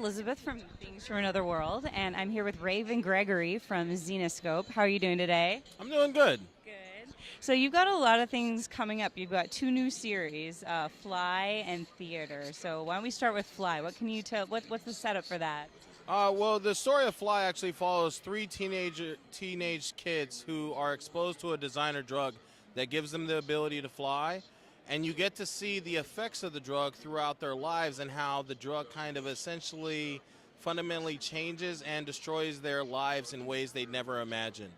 Elizabeth from Things from Another World, and I'm here with Raven Gregory from Zenescope. How are you doing today? I'm doing good. Good. So you've got a lot of things coming up. You've got two new series, Fly and Theater. So why don't we start with Fly? What can you tell? What's the setup for that? Well, the story of Fly actually follows three teenage kids who are exposed to a designer drug that gives them the ability to fly, and you get to see the effects of the drug throughout their lives and how the drug kind of essentially fundamentally changes and destroys their lives in ways they never imagined.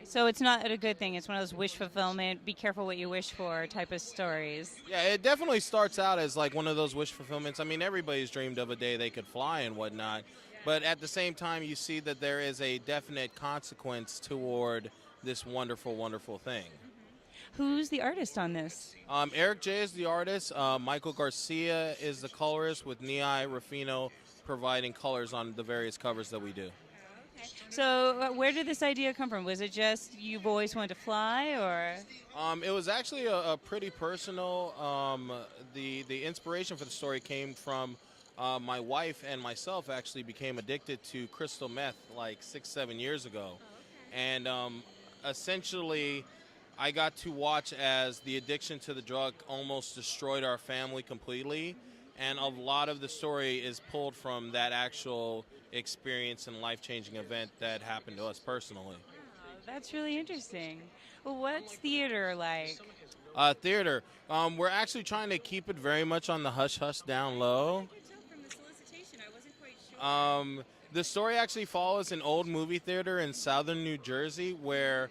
So it's not a good thing. It's one of those wish fulfillment, be careful what you wish for type of stories. Yeah, it definitely starts out as like one of those wish fulfillments. I mean, everybody's dreamed of a day they could fly and whatnot, but at the same time, you see that there is a definite consequence toward this wonderful, wonderful thing. Who's the artist on this? Eric J. is the artist. Michael Garcia is the colorist, with Nei Rufino providing colors on the various covers that we do. So where did this idea come from? Was it just you've always wanted to fly, or? It was actually a pretty personal. The inspiration for the story came from my wife and myself actually became addicted to crystal meth like 6, 7 years ago. And essentially, I got to watch as the addiction to the drug almost destroyed our family completely. And a lot of the story is pulled from that actual experience and life-changing event that happened to us personally. Oh, that's really interesting. Well, what's theater like? Theater. We're actually trying to keep it very much on the hush-hush down low. I could tell from the solicitation. I wasn't quite sure. The story actually follows an old movie theater in southern New Jersey where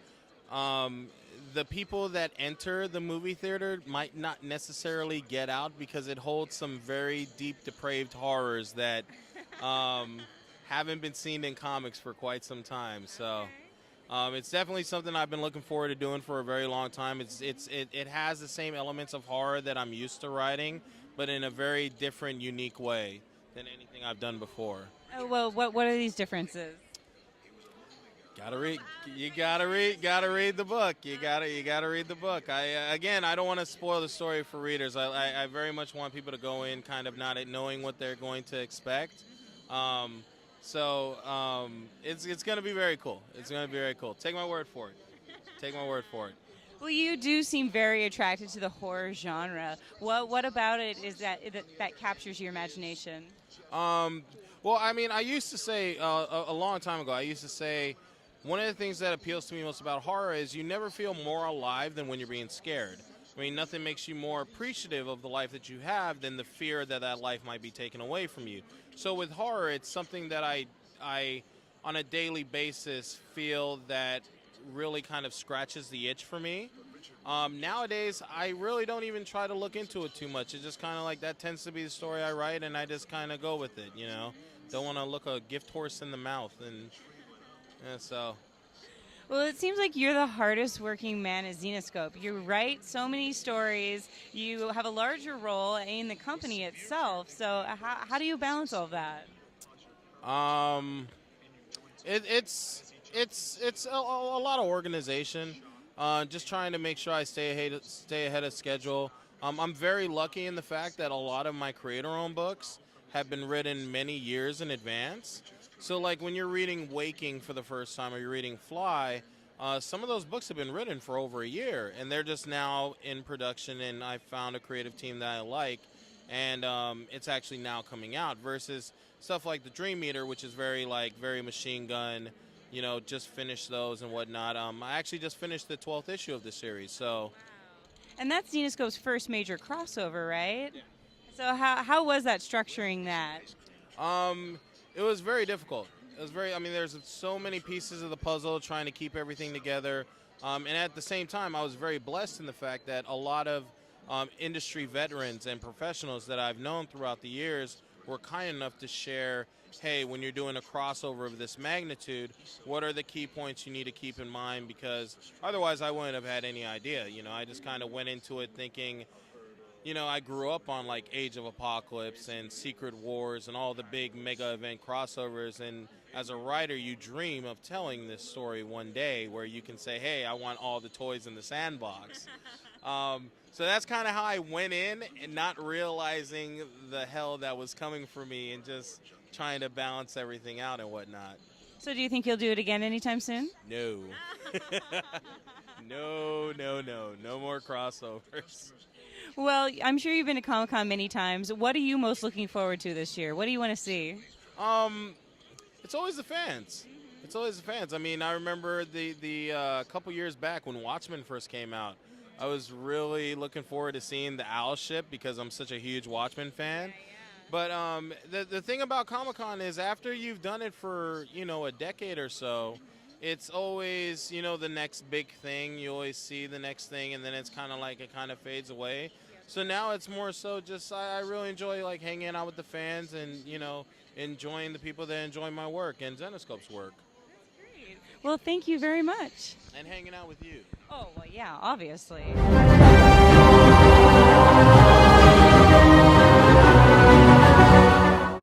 the people that enter the movie theater might not necessarily get out because it holds some very deep, depraved horrors that haven't been seen in comics for quite some time. So it's definitely something I've been looking forward to doing for a very long time. It has the same elements of horror that I'm used to writing, but in a very different, unique way than anything I've done before. Oh, well, what are these differences? Gotta read. You gotta read the book. You gotta read the book. I don't want to spoil the story for readers. I very much want people to go in kind of not knowing what they're going to expect. It's gonna be very cool. It's gonna be very cool. Take my word for it. Take my word for it. Well, you do seem very attracted to the horror genre. What about it is that captures your imagination? Well, I mean, I used to say a long time ago. I used to say one of the things that appeals to me most about horror is you never feel more alive than when you're being scared. I mean, nothing makes you more appreciative of the life that you have than the fear that that life might be taken away from you. So with horror, it's something that I on a daily basis feel that really kind of scratches the itch for me. Nowadays, I really don't even try to look into it too much. It's just kind of like that tends to be the story I write, and I just kind of go with it, you know. Don't want to look a gift horse in the mouth, and so. Well, it seems like you're the hardest working man at Zenescope. You write so many stories. You have a larger role in the company itself. So how do you balance all of that? It's a lot of organization. Just trying to make sure I stay ahead of schedule. I'm very lucky in the fact that a lot of my creator-owned books have been written many years in advance. So like when you're reading Waking for the first time or you're reading Fly, some of those books have been written for over a year, and they're just now in production, and I found a creative team that I like, and it's actually now coming out, versus stuff like The Dream Eater, which is very machine gun, you know, just finished those and whatnot. I actually just finished the 12th issue of the series, so. Wow. And that's Zenescope's first major crossover, right? Yeah. So how was that, structuring that? It was very difficult. There's so many pieces of the puzzle trying to keep everything together. And at the same time, I was very blessed in the fact that a lot of industry veterans and professionals that I've known throughout the years were kind enough to share, hey, when you're doing a crossover of this magnitude, what are the key points you need to keep in mind? Because otherwise I wouldn't have had any idea. You know, I just kind of went into it thinking, you know, I grew up on like Age of Apocalypse and Secret Wars and all the big mega event crossovers, and as a writer you dream of telling this story one day where you can say, hey, I want all the toys in the sandbox. So that's kind of how I went in, and not realizing the hell that was coming for me, and just trying to balance everything out and whatnot. So do you think you'll do it again anytime soon? No. No more crossovers. Well, I'm sure you've been to Comic-Con many times. What are you most looking forward to this year? What do you want to see? It's always the fans. It's always the fans. I mean, I remember the couple years back when Watchmen first came out. I was really looking forward to seeing the Owl ship because I'm such a huge Watchmen fan. But the thing about Comic-Con is after you've done it for, a decade or so, it's always, the next big thing. You always see the next thing, and then it's kind of like it kind of fades away. So now it's more so just I really enjoy like hanging out with the fans and, enjoying the people that enjoy my work and Zenescope's work. Great. Well, thank you very much. And hanging out with you. Oh, well, yeah, obviously.